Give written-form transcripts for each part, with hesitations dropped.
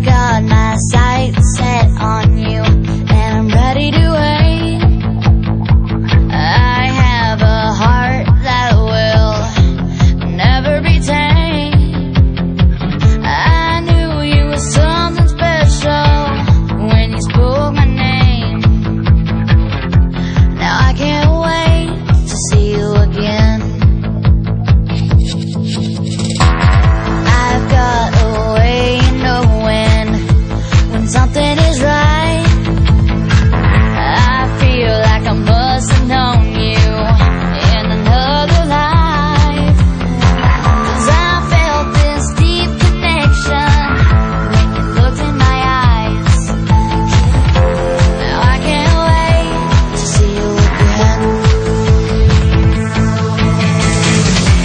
got my sights set on you, and I'm ready to wait. I have a heart that will never be tamed. I knew you were something special when you spoke my name. Now I can't wait to see you again. I've got a way of knowing when something is right. I feel like I must have known you in another life, 'cause I felt this deep connection when you looked in my eyes. Now I can't wait to see you again.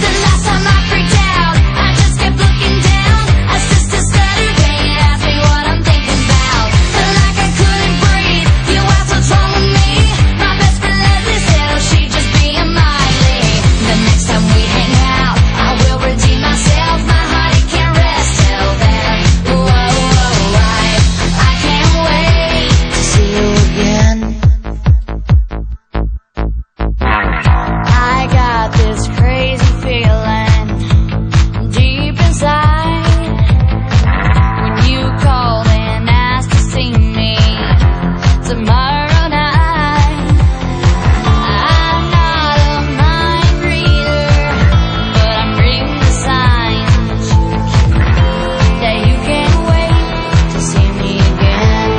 The last time I freaked out, I just kept looking down. I sister stuttered when you asked me what I'm thinking about. Felt like I couldn't breathe. You asked what's wrong with me. My best friend Leslie said, oh, she'd just be a Miley. The next time we hang out, I will redeem myself. My heart, it can't rest till then. Whoa, I can't wait to see you again. I got this crazy feeling deep inside when you called and asked to see me tomorrow night. I'm not a mind reader, but I'm reading the signs that you can't wait to see me again.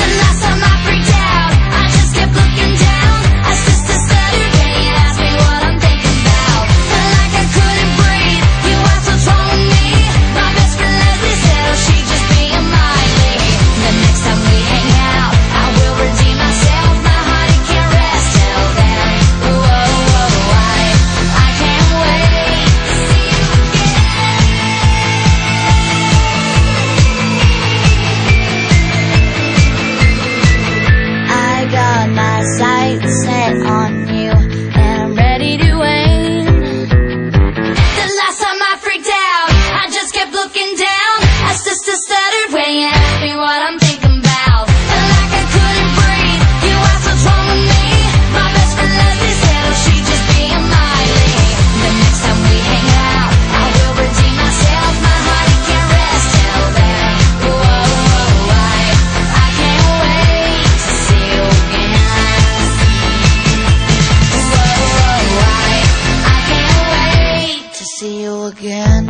The last time I freaked out, I just kept looking down. I sister stuttered when you asked me what I'm thinking about. Felt like I couldn't breathe. You asked what's wrong with me. My best friend Leslie said, oh, she'd just be a Miley. The next time we hang out, I will redeem myself. My heart, it can't rest till then. Whoa, I can't wait to see you again. I got my sights set on you, and I'm ready to wait. The last time I freaked out, I just kept looking down. I sister stuttered when you asked me what I'm thinking about. Felt like I couldn't breathe. You asked what's wrong with me. My best friend Leslie said, oh, she'd just be a Miley. The next time we hang out, I will redeem myself. My heart, it can't rest till then. Whoa, I can't wait to see you again. Whoa, I can't wait to see you again.